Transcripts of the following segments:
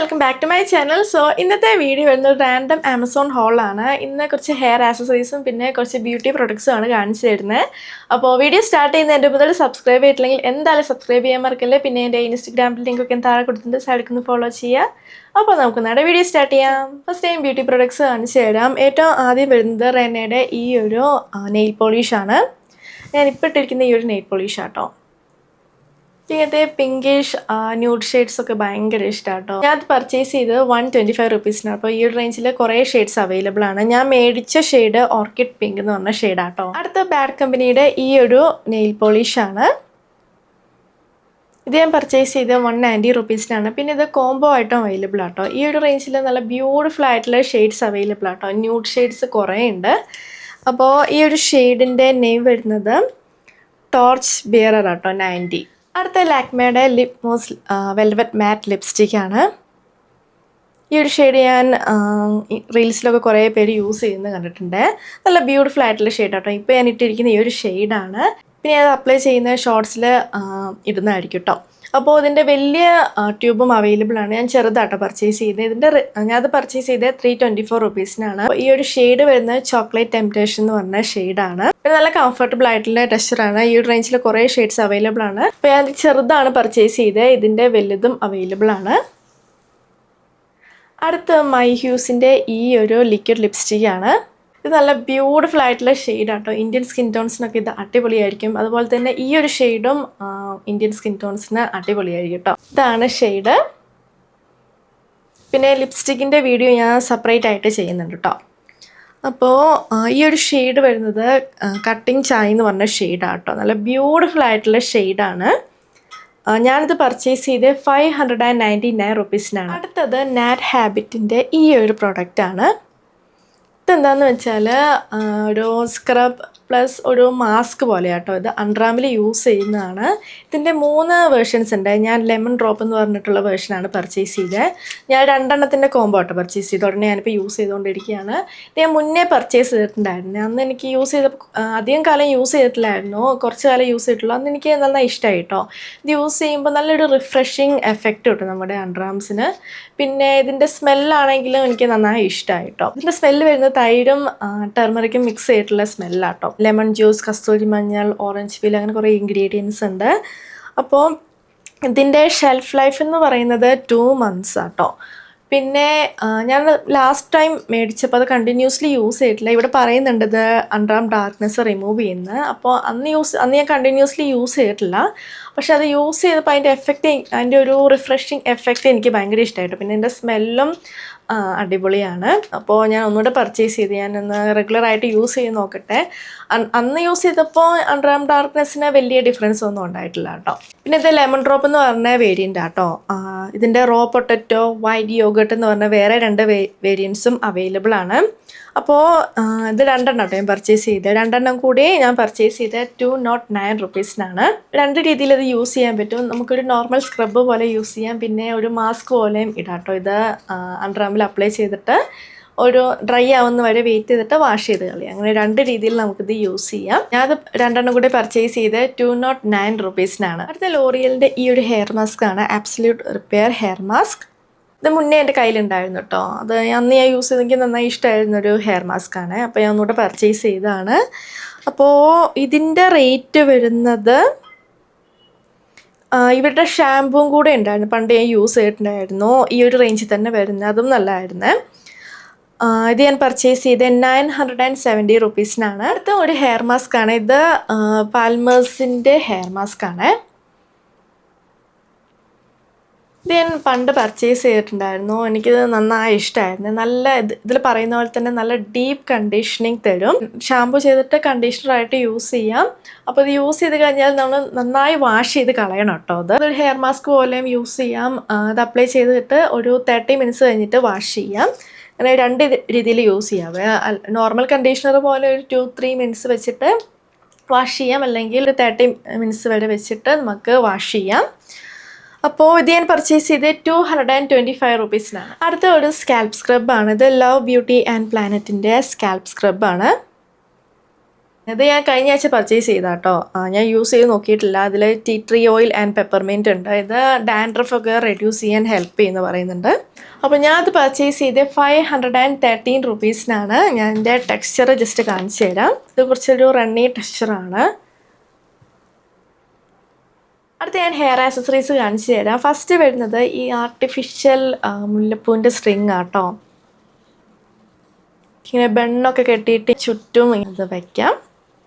Welcome back to my channel. ഇന്നത്തെ video വരുന്നത് random Amazon ഹോളാണ്. ഇന്ന് കുറച്ച് ഹെയർ ആക്സസറീസും പിന്നെ കുറച്ച് ബ്യൂട്ടി പ്രൊഡക്ട്സും ആണ് കാണിച്ചു തരുന്നത്. അപ്പോൾ വീഡിയോ സ്റ്റാർട്ട് ചെയ്യുന്നതിൻ്റെ മുതൽ സബ്സ്ക്രൈബ് ചെയ്തിട്ടില്ലെങ്കിൽ എന്തായാലും സബ്സ്ക്രൈബ് ചെയ്യാൻ മറക്കല്ലേ. പിന്നെ എൻ്റെ ഇൻസ്റ്റാഗ്രാമിൽ ലിങ്കൊക്കെ താഴെ കൊടുത്തിട്ട് സൈഡിൽ ഫോളോ ചെയ്യുക. അപ്പോൾ നമുക്ക് നമ്മുടെ വീഡിയോ സ്റ്റാർട്ട് ചെയ്യാം. ഫസ്റ്റ് ടൈം ബ്യൂട്ടി പ്രൊഡക്ട്സ് കാണിച്ചു തരാം. ഏറ്റവും ആദ്യം വരുന്നത് റെനയുടെ ഈ ഒരു നെയിൽ പോളിഷാണ്. ഞാനിപ്പോൾ ഇട്ടിരിക്കുന്ന ഈ ഒരു നെയിൽ പോളിഷാട്ടോ. ഇങ്ങനത്തെ പിങ്കിഷ് ന്യൂഡ് ഷെയ്ഡ്സ് ഒക്കെ ഭയങ്കര ഇഷ്ടമാണ് കേട്ടോ. ഞാൻ അത് പർച്ചേസ് ചെയ്ത് 125 റുപ്പീസിനാണ്. അപ്പോൾ ഈ ഒരു റേഞ്ചിൽ കുറേ ഷെയ്ഡ്സ് അവൈലബിൾ ആണ്. ഞാൻ മേടിച്ച ഷെയ്ഡ് ഓർക്കിഡ് പിങ്ക് എന്ന് പറഞ്ഞ ഷെയ്ഡാട്ടോ. അടുത്ത ബാഡ് കമ്പനിയുടെ ഈ ഒരു നെയിൽ പോളിഷാണ്. ഇത് ഞാൻ പർച്ചേസ് ചെയ്ത് 190 റുപ്പീസിനാണ്. പിന്നെ ഇത് കോംബോ ആയിട്ടും അവൈലബിൾ ആട്ടോ. ഈ ഒരു റേഞ്ചിൽ നല്ല ബ്യൂട്ടിഫുൾ ആയിട്ടുള്ള ഷെയ്ഡ്സ് അവൈലബിൾ ആട്ടോ. ന്യൂഡ് ഷെയ്ഡ്സ് കുറേ ഉണ്ട്. അപ്പോൾ ഈ ഒരു ഷെയ്ഡിൻ്റെ നെയിം വരുന്നത് ടോർച്ച് ബിയറർ ആട്ടോ, 90. അടുത്ത ലാക്മേയുടെ ലിപ് മോസ് വെൽവെറ്റ് മാറ്റ് ലിപ്സ്റ്റിക്കാണ്. ഈ ഒരു ഷെയ്ഡ് ഞാൻ റീൽസിലൊക്കെ കുറേ പേര് യൂസ് ചെയ്യുന്നത് കണ്ടിട്ടുണ്ട്. നല്ല ബ്യൂട്ടിഫുൾ ആയിട്ടുള്ള ഷെയ്ഡാട്ടോ. ഇപ്പോൾ ഞാൻ ഇട്ടിരിക്കുന്ന ഈ ഒരു ഷെയ്ഡാണ്. പിന്നെ അത് അപ്ലൈ ചെയ്യുന്ന ഷോർട്സിൽ ഇടുന്നതായിരിക്കും കേട്ടോ. അപ്പോൾ ഇതിൻ്റെ വലിയ ട്യൂബും അവൈലബിൾ ആണ്. ഞാൻ ചെറുതാട്ടോ പർച്ചേസ് ചെയ്തത്. ഞാനത് പർച്ചേസ് ചെയ്തത് 324 റുപ്പീസിനാണ്. ഈ ഒരു ഷെയ്ഡ് വരുന്നത് ചോക്ലേറ്റ് ടെംപ്റ്റേഷൻ എന്ന് പറഞ്ഞ ഷെയ്ഡാണ്. പിന്നെ നല്ല കംഫർട്ടബിൾ ആയിട്ടുള്ള ടെക്സ്ചറാണ്. ഈ ഒരു റേഞ്ചിൽ കുറേ ഷെയ്ഡ്സ് അവൈലബിൾ ആണ്. അപ്പോൾ ഞാൻ ചെറുതാണ് പർച്ചേസ് ചെയ്തത്. ഇതിൻ്റെ വലുതും അവൈലബിൾ ആണ്. അടുത്ത മൈ ഹ്യൂസിൻ്റെ ഈ ഒരു ലിക്വിഡ് ലിപ്സ്റ്റിക്കാണ്. ഇത് നല്ല ബ്യൂട്ടിഫുൾ ആയിട്ടുള്ള ഷെയ്ഡാട്ടോ. ഇന്ത്യൻ സ്കിൻ ടോൺസിനൊക്കെ ഇത് അടിപൊളിയായിരിക്കും. അതുപോലെ തന്നെ ഈ ഒരു ഷെയ്ഡും ഇന്ത്യൻ സ്കിൻ ടോൺസിന് അടിപൊളിയായിരിക്കും കേട്ടോ. ഇതാണ് ഷെയ്ഡ്. പിന്നെ ലിപ്സ്റ്റിക്കിൻ്റെ വീഡിയോ ഞാൻ സെപ്പറേറ്റ് ആയിട്ട് ചെയ്യുന്നുണ്ട് കേട്ടോ. അപ്പോൾ ഈ ഒരു ഷെയ്ഡ് വരുന്നത് കട്ടിങ് ചായ് എന്ന് പറഞ്ഞ ഷെയ്ഡാട്ടോ. നല്ല ബ്യൂട്ടിഫുൾ ആയിട്ടുള്ള ഷെയ്ഡാണ്. ഞാനിത് പർച്ചേസ് ചെയ്ത് 599 റുപ്പീസിനാണ്. അടുത്തത് നാറ്റ് ഹാബിറ്റിൻ്റെ ഈ ഒരു പ്രൊഡക്റ്റാണ്. ഇതെന്താണെന്ന് വെച്ചാൽ ഒരു സ്ക്രബ് പ്ലസ് ഒരു മാസ്ക് പോലെ കേട്ടോ. ഇത് അണ്ടർആർമിൽ യൂസ് ചെയ്യുന്നതാണ്. ഇതിൻ്റെ 3 വേർഷൻസ് ഉണ്ട്. ഞാൻ ലെമൺ ഡ്രോപ്പ് എന്ന് പറഞ്ഞിട്ടുള്ള വേർഷനാണ് പർച്ചേസ് ചെയ്തത്. ഞാൻ 2 കോംബോ ആട്ടോ പർച്ചേസ് ചെയ്ത്. ഉടനെ ഞാനിപ്പോൾ യൂസ് ചെയ്തുകൊണ്ടിരിക്കുകയാണ്. ഇത് ഞാൻ മുന്നേ പർച്ചേസ് ചെയ്തിട്ടുണ്ടായിരുന്നു. അന്ന് എനിക്ക് യൂസ് ചെയ്തപ്പോൾ അധികം കാലം യൂസ് ചെയ്തിട്ടില്ലായിരുന്നു. കുറച്ച് കാലം യൂസ് ചെയ്തിട്ടുള്ളൂ. അന്ന് എനിക്ക് നന്നായി ഇഷ്ടമായി കേട്ടോ. ഇത് യൂസ് ചെയ്യുമ്പോൾ നല്ലൊരു റിഫ്രഷിങ് എഫക്റ്റ് കിട്ടും നമ്മുടെ അണ്ടർആർംസിന്. പിന്നെ ഇതിൻ്റെ സ്മെല്ലാണെങ്കിലും എനിക്ക് നന്നായി ഇഷ്ടമായി കേട്ടോ. ഇതിൻ്റെ സ്മെല്ല് വരുന്നത് തൈരും ടെർമറിക്കും മിക്സ് ചെയ്തിട്ടുള്ള സ്മെല്ലാട്ടോ. ലെമൺ ജ്യൂസ്, കസ്തൂരി മഞ്ഞൾ, ഓറഞ്ച് പീൽ, അങ്ങനെ കുറേ ഇൻഗ്രീഡിയൻസ് ഉണ്ട്. അപ്പോൾ ഇതിൻ്റെ ഷെൽഫ് ലൈഫ് എന്ന് പറയുന്നത് 2 months ആട്ടോ. പിന്നെ ഞാൻ ലാസ്റ്റ് ടൈം മേടിച്ചപ്പോൾ അത് കണ്ടിന്യൂസ്ലി യൂസ് ചെയ്തിട്ടില്ല. ഇവിടെ പറയുന്നുണ്ട് ഇത് അണ്ടർആർം ഡാർക്ക്നെസ് റിമൂവ് ചെയ്യുന്നത്. അപ്പോൾ അന്ന് ഞാൻ കണ്ടിന്യൂസ്ലി യൂസ് ചെയ്തിട്ടില്ല. പക്ഷെ അത് യൂസ് ചെയ്തപ്പോൾ അതിൻ്റെ ഒരു റിഫ്രഷിങ് എഫക്റ്റ് എനിക്ക് ഭയങ്കര ഇഷ്ടമായിട്ട്. പിന്നെ ഇതിൻ്റെ സ്മെല്ലും അടിപൊളിയാണ്. അപ്പോൾ ഞാൻ ഒന്നുകൂടെ പർച്ചേസ് ചെയ്ത് ഞാനൊന്ന് റെഗുലറായിട്ട് യൂസ് ചെയ്ത് നോക്കട്ടെ. അന്ന് യൂസ് ചെയ്തപ്പോൾ അണ്ടർആർം ഡാർക്ക്നെസ്സിന് വലിയ ഡിഫറൻസ് ഒന്നും ഉണ്ടായിട്ടില്ല കേട്ടോ. പിന്നെ ഇത് ലെമൺ ഡ്രോപ്പ് എന്ന് പറഞ്ഞ വേരിയൻ്റ് ആട്ടോ. ഇതിൻ്റെ റോ പൊട്ടറ്റോ, വൈറ്റ് യോഗട്ട് എന്ന് പറഞ്ഞ വേറെ 2 വേരിയൻസും അവൈലബിൾ ആണ്. അപ്പോൾ ഇത് 2 കേട്ടോ ഞാൻ പർച്ചേസ് ചെയ്തത്. 2 കൂടി ഞാൻ പർച്ചേസ് ചെയ്തത് 209 റുപ്പീസിനാണ്. 2 രീതിയിൽ ഇത് യൂസ് ചെയ്യാൻ പറ്റും. നമുക്കൊരു നോർമൽ സ്ക്രബ് പോലെ യൂസ് ചെയ്യാം. പിന്നെ ഒരു മാസ്ക് പോലെയും ഇടാട്ടോ. ഇത് അണ്ടർആർമിൽ അപ്ലൈ ചെയ്തിട്ട് ഒരു ഡ്രൈ ആവുന്ന വരെ വെയിറ്റ് ചെയ്തിട്ട് വാഷ് ചെയ്ത് കളയാം. അങ്ങനെ 2 രീതിയിൽ നമുക്കിത് യൂസ് ചെയ്യാം. ഞാനത് 2 കൂടി പർച്ചേസ് ചെയ്ത് 209 റുപ്പീസിനാണ്. അടുത്ത ലോറിയലിൻ്റെ ഈ ഒരു ഹെയർ മാസ്ക് ആണ്. Absolute repair hair mask. ഇത് മുന്നേ എൻ്റെ കയ്യിലുണ്ടായിരുന്നു കേട്ടോ. അത് അന്ന് ഞാൻ യൂസ് ചെയ്തെങ്കിൽ നന്നായി ഇഷ്ടമായിരുന്നൊരു ഹെയർ മാസ്ക് ആണ്. അപ്പോൾ ഞാൻ ഒന്നുകൂടെ പർച്ചേസ് ചെയ്തതാണ്. അപ്പോൾ ഇതിൻ്റെ റേറ്റ് വരുന്നത് ഇവരുടെ ഷാമ്പൂവും കൂടെ ഉണ്ടായിരുന്നു. പണ്ട് ഞാൻ യൂസ് ചെയ്തിട്ടുണ്ടായിരുന്നു. ഈ ഒരു റേഞ്ചിൽ തന്നെ വരുന്നത്. അതും നല്ലതായിരുന്നു. ഇത് ഞാൻ പർച്ചേസ് ചെയ്ത് 970 റുപ്പീസിനാണ്. അടുത്ത ഒരു ഹെയർ മാസ്ക് ആണ്. ഇത് പാൽമേഴ്സിൻ്റെ ഹെയർ മാസ്ക് ആണ്. ഇത് ഞാൻ പണ്ട് പർച്ചേസ് ചെയ്തിട്ടുണ്ടായിരുന്നു. എനിക്കിത് നന്നായി ഇഷ്ടമായിരുന്നു. നല്ല ഇതിൽ പറയുന്ന പോലെ തന്നെ നല്ല ഡീപ്പ് കണ്ടീഷനിങ് തരും. ഷാമ്പു ചെയ്തിട്ട് കണ്ടീഷണറായിട്ട് യൂസ് ചെയ്യാം. അപ്പോൾ ഇത് യൂസ് ചെയ്ത് കഴിഞ്ഞാൽ നമ്മൾ നന്നായി വാഷ് ചെയ്ത് കളയണം കേട്ടോ. അതൊരു ഹെയർ മാസ്ക് പോലെയും യൂസ് ചെയ്യാം. അത് അപ്ലൈ ചെയ്തിട്ട് ഒരു 30 മിനിറ്റ്സ് കഴിഞ്ഞിട്ട് വാഷ് ചെയ്യാം. അങ്ങനെ 2 രീതിയിൽ യൂസ് ചെയ്യാം. നോർമൽ കണ്ടീഷണർ പോലെ ഒരു 2-3 മിനിറ്റ്സ് വെച്ചിട്ട് വാഷ് ചെയ്യാം. അല്ലെങ്കിൽ ഒരു 30 മിനിറ്റ്സ് വരെ വെച്ചിട്ട് നമുക്ക് വാഷ് ചെയ്യാം. അപ്പോൾ ഇത് ഞാൻ പർച്ചേസ് ചെയ്ത് 225 റുപ്പീസിനാണ്. അടുത്ത ഒരു സ്കാൽപ്പ് സ്ക്രബാണ്. ഇത് ലവ് ബ്യൂട്ടി ആൻഡ് പ്ലാനറ്റിൻ്റെ സ്കാൽപ്പ് സ്ക്രബാണ്. ഇത് ഞാൻ കഴിഞ്ഞ ആഴ്ച പർച്ചേസ് ചെയ്താ കേട്ടോ. ഞാൻ യൂസ് ചെയ്ത് നോക്കിയിട്ടില്ല. അതിൽ tea tree oil and peppermint ഉണ്ട്. ഇത് ഡാൻഡ്രഫ് ഒക്കെ റെഡ്യൂസ് ചെയ്യാൻ ഹെൽപ്പ് ചെയ്യുമെന്ന് പറയുന്നുണ്ട്. അപ്പോൾ ഞാൻ അത് പർച്ചേസ് ചെയ്ത് 513 റുപ്പീസിനാണ്. ഞാൻ എൻ്റെ ടെക്സ്ചർ ജസ്റ്റ് കാണിച്ചു തരാം. ഇത് കുറച്ചൊരു റണ്ണി ടെക്സ്ചറാണ്. അടുത്ത ഞാൻ ഹെയർ ആക്സസറീസ് കാണിച്ചു തരാം. ഫസ്റ്റ് വരുന്നത് ഈ ആർട്ടിഫിഷ്യൽ മുല്ലപ്പൂവിൻ്റെ സ്ട്രിങ് ആട്ടോ. ഇങ്ങനെ ബണ്ണൊക്കെ കെട്ടിയിട്ട് ചുറ്റും ഇത് വയ്ക്കാം.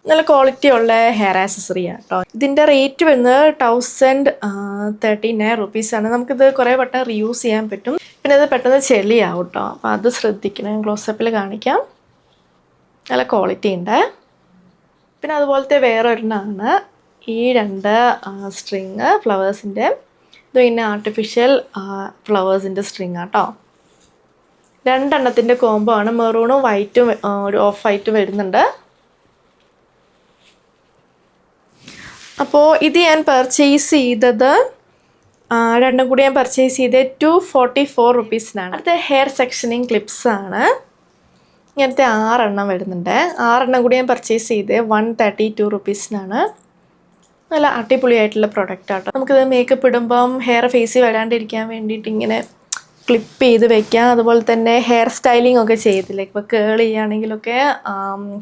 നല്ല ക്വാളിറ്റി ഉള്ള ഹെയർ ആക്സസറി ആട്ടോ. ഇതിൻ്റെ റേറ്റ് വരുന്നത് 1039 റുപ്പീസാണ്. നമുക്കിത് കുറേ വട്ടം റീയൂസ് ചെയ്യാൻ പറ്റും. പിന്നെ ഇത് പെട്ടെന്ന് ചെളിയാവും കേട്ടോ. അപ്പോൾ അത് ശ്രദ്ധിക്കണം. ക്ലോസപ്പിൽ കാണിക്കാം. നല്ല ക്വാളിറ്റി ഉണ്ട്. പിന്നെ അതുപോലത്തെ വേറെ ഒരെണ്ണമാണ് ഈ 2 സ്ട്രിങ് ഫ്ലവേഴ്സിൻ്റെ. ഇത് പിന്നെ ആർട്ടിഫിഷ്യൽ ഫ്ലവേഴ്സിൻ്റെ സ്ട്രിങ് ആട്ടോ. 2 എണ്ണത്തിൻ്റെ കോംബോ ആണ്. മെറൂണും വൈറ്റും ഒരു ഓഫ് വൈറ്റ് വരുന്നുണ്ട്. അപ്പോൾ ഇത് ഞാൻ പർച്ചേസ് ചെയ്തത് 2 കൂടി ഞാൻ പർച്ചേസ് ചെയ്തത് 244 റുപ്പീസിനാണ്. അടുത്ത ഹെയർ സെക്ഷനിങ് ക്ലിപ്സ് ആണ്. ഇങ്ങനത്തെ 6 എണ്ണം വരുന്നുണ്ട്. 6 എണ്ണം കൂടി ഞാൻ പർച്ചേസ് ചെയ്തത് 132 റുപ്പീസിനാണ്. നല്ല അടിപൊളിയായിട്ടുള്ള പ്രൊഡക്റ്റ് ആട്ടോ. നമുക്കിത് മേക്കപ്പ് ഇടുമ്പം ഹെയർ ഫേസിൽ വരാണ്ടിരിക്കാൻ വേണ്ടിയിട്ട് ഇങ്ങനെ ക്ലിപ്പ് ചെയ്ത് വെക്കാം. അതുപോലെ തന്നെ ഹെയർ സ്റ്റൈലിംഗ് ഒക്കെ ചെയ്തില്ലേ, ഇപ്പോൾ കേൾ ചെയ്യുകയാണെങ്കിലൊക്കെ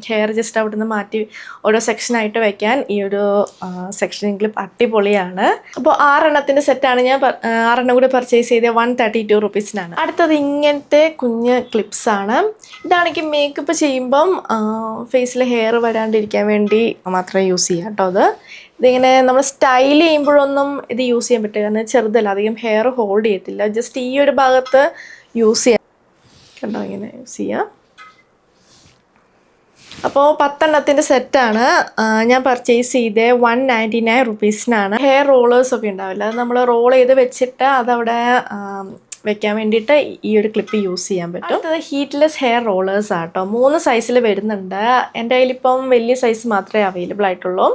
ഹെയർ ജസ്റ്റ് അവിടെ നിന്ന് മാറ്റി ഓരോ സെക്ഷനായിട്ട് വെക്കാൻ ഈ ഒരു സെക്ഷനിങ് ക്ലിപ്പ് അടിപൊളിയാണ്. അപ്പോൾ 6 എണ്ണത്തിൻ്റെ സെറ്റാണ് ഞാൻ 6 എണ്ണം കൂടി പർച്ചേസ് ചെയ്തത് 132 റുപ്പീസിനാണ്. അടുത്തത് ഇങ്ങനത്തെ കുഞ്ഞ് ക്ലിപ്സാണ്. ഇതാണെങ്കിൽ മേക്കപ്പ് ചെയ്യുമ്പം ഫേസിൽ ഹെയർ വരാണ്ടിരിക്കാൻ വേണ്ടി മാത്രം യൂസ് ചെയ്യാം കേട്ടോ. ഇതിങ്ങനെ നമ്മൾ സ്റ്റൈൽ ചെയ്യുമ്പോഴൊന്നും ഇത് യൂസ് ചെയ്യാൻ പറ്റില്ല. കാരണം ചെറുതല്ല, അധികം ഹെയർ ഹോൾഡ് ചെയ്യത്തില്ല. ജസ്റ്റ് ഈ ഒരു ഭാഗത്ത് യൂസ് ചെയ്യാം. കണ്ടോ, ഇങ്ങനെ യൂസ് ചെയ്യാം. അപ്പോൾ 10 എണ്ണത്തിൻ്റെ സെറ്റാണ് ഞാൻ പർച്ചേസ് ചെയ്തത് 199 റുപ്പീസിനാണ്. ഹെയർ റോളേഴ്സൊക്കെ ഉണ്ടാവില്ല, അത് നമ്മൾ റോൾ ചെയ്ത് വെച്ചിട്ട് അതവിടെ വെക്കാൻ വേണ്ടിയിട്ട് ഈ ഒരു ക്ലിപ്പ് യൂസ് ചെയ്യാൻ പറ്റും. അടുത്തത് ഹീറ്റ്ലെസ് ഹെയർ റോളേഴ്സ് ആട്ടോ. 3 സൈസിൽ വരുന്നുണ്ട്. എൻ്റെ കയ്യിലിപ്പം വലിയ സൈസ് മാത്രമേ അവൈലബിൾ ആയിട്ടുള്ളൂ.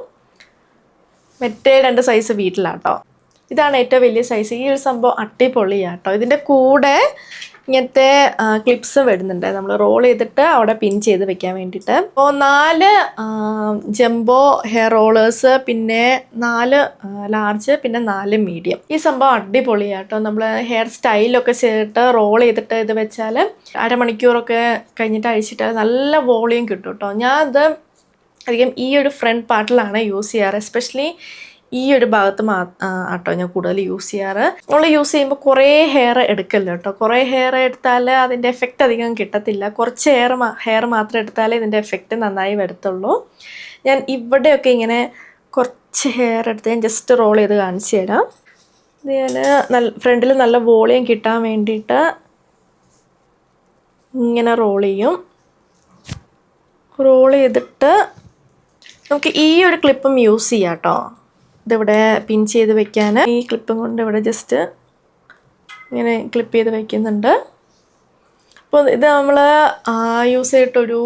മറ്റേ 2 സൈസ് വീട്ടിലാട്ടോ. ഇതാണ് ഏറ്റവും വലിയ സൈസ്. ഈ ഒരു സംഭവം അടിപൊളിയാട്ടോ. ഇതിൻ്റെ കൂടെ ഇങ്ങനത്തെ ക്ലിപ്സും വരുന്നുണ്ട്. നമ്മൾ റോൾ ചെയ്തിട്ട് അവിടെ പിൻ ചെയ്ത് വെക്കാൻ വേണ്ടിയിട്ട്. അപ്പോൾ 4 ജംബോ ഹെയർ റോളേഴ്സ്, പിന്നെ 4 ലാർജ്, പിന്നെ 4 മീഡിയം. ഈ സംഭവം അടിപൊളിയാട്ടോ. നമ്മൾ ഹെയർ സ്റ്റൈലൊക്കെ ചെയ്തിട്ട് റോൾ ചെയ്തിട്ട് ഇത് വെച്ചാൽ അരമണിക്കൂറൊക്കെ കഴിഞ്ഞിട്ട് അഴിച്ചിട്ടാൽ നല്ല വോളിയം കിട്ടും കേട്ടോ. ഞാൻ അത് അധികം ഈ ഒരു ഫ്രണ്ട് പാർട്ടിലാണ് യൂസ് ചെയ്യാറ്. എസ്പെഷ്യലി ഈ ഒരു ഭാഗത്ത് ആട്ടോ ഞാൻ കൂടുതൽ യൂസ് ചെയ്യാറ്. നമ്മൾ യൂസ് ചെയ്യുമ്പോൾ കുറേ ഹെയർ എടുക്കല്ലോ കേട്ടോ. കുറേ ഹെയർ എടുത്താൽ അതിൻ്റെ എഫക്റ്റ് അധികം കിട്ടത്തില്ല. കുറച്ച് ഹെയർ മാത്രം എടുത്താലേ ഇതിൻ്റെ എഫക്റ്റ് നന്നായി വരത്തുള്ളൂ. ഞാൻ ഇവിടെയൊക്കെ ഇങ്ങനെ കുറച്ച് ഹെയർ എടുത്ത് ഞാൻ ജസ്റ്റ് റോൾ ചെയ്ത് കാണിച്ചു തരാം. ഇത് ഞാൻ ഫ്രണ്ടിൽ നല്ല വോളിയം കിട്ടാൻ വേണ്ടിയിട്ട് ഇങ്ങനെ റോൾ ചെയ്യും. റോൾ ചെയ്തിട്ട് നമുക്ക് ഈ ഒരു ക്ലിപ്പും യൂസ് ചെയ്യാം കേട്ടോ. ഇതിവിടെ പിൻ ചെയ്ത് വെക്കാൻ ഈ ക്ലിപ്പും കൊണ്ട് ഇവിടെ ജസ്റ്റ് ഇങ്ങനെ ക്ലിപ്പ് ചെയ്ത് വയ്ക്കുന്നുണ്ട്. അപ്പോൾ ഇത് നമ്മൾ യൂസ് ചെയ്തിട്ടൊരു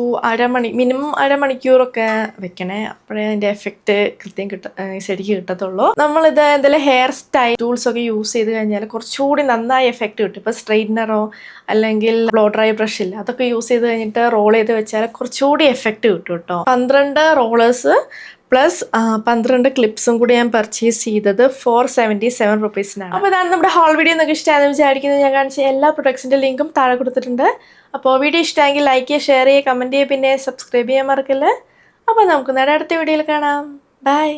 മിനിമം അരമണിക്കൂറൊക്കെ വെക്കണേ. അപ്പോഴേ അതിൻ്റെ എഫക്റ്റ് കൃത്യം ശരിക്കും കിട്ടത്തുള്ളൂ. നമ്മളിത് എന്തെങ്കിലും ഹെയർ സ്റ്റൈൽ ടൂൾസൊക്കെ യൂസ് ചെയ്ത് കഴിഞ്ഞാൽ കുറച്ചുകൂടി നന്നായി എഫക്റ്റ് കിട്ടും. ഇപ്പോൾ സ്ട്രെയിറ്റ്നറോ അല്ലെങ്കിൽ ബ്ലോ ഡ്രൈ ബ്രഷ് ഇല്ല, അതൊക്കെ യൂസ് ചെയ്ത് കഴിഞ്ഞിട്ട് റോൾ ചെയ്ത് വെച്ചാൽ കുറച്ചുകൂടി എഫക്റ്റ് കിട്ടും കേട്ടോ. 12 റോളേഴ്സ് പ്ലസ് 12 ക്ലിപ്സും കൂടി ഞാൻ പർച്ചേസ് ചെയ്തത് 477 റുപ്പീസിനാണ്. അപ്പോൾ ഇതാണ് നമ്മുടെ ഹോൾ വീഡിയോ. നിങ്ങൾക്ക് ഇഷ്ടമാണെന്ന് വിചാരിക്കുന്നത്. ഞാൻ കാണിച്ച എല്ലാ പ്രൊഡക്ട്സിൻ്റെ ലിങ്കും താഴെ കൊടുത്തിട്ടുണ്ട്. അപ്പോൾ വീഡിയോ ഇഷ്ടമെങ്കിൽ ലൈക്ക് ചെയ്യുക, ഷെയർ ചെയ്യുക, കമൻറ്റ് ചെയ്യുക, പിന്നെ സബ്സ്ക്രൈബ് ചെയ്യാൻ മറക്കല്ലേ. അപ്പോൾ നമുക്ക് അടുത്ത വീഡിയോയിൽ കാണാം. ബൈ.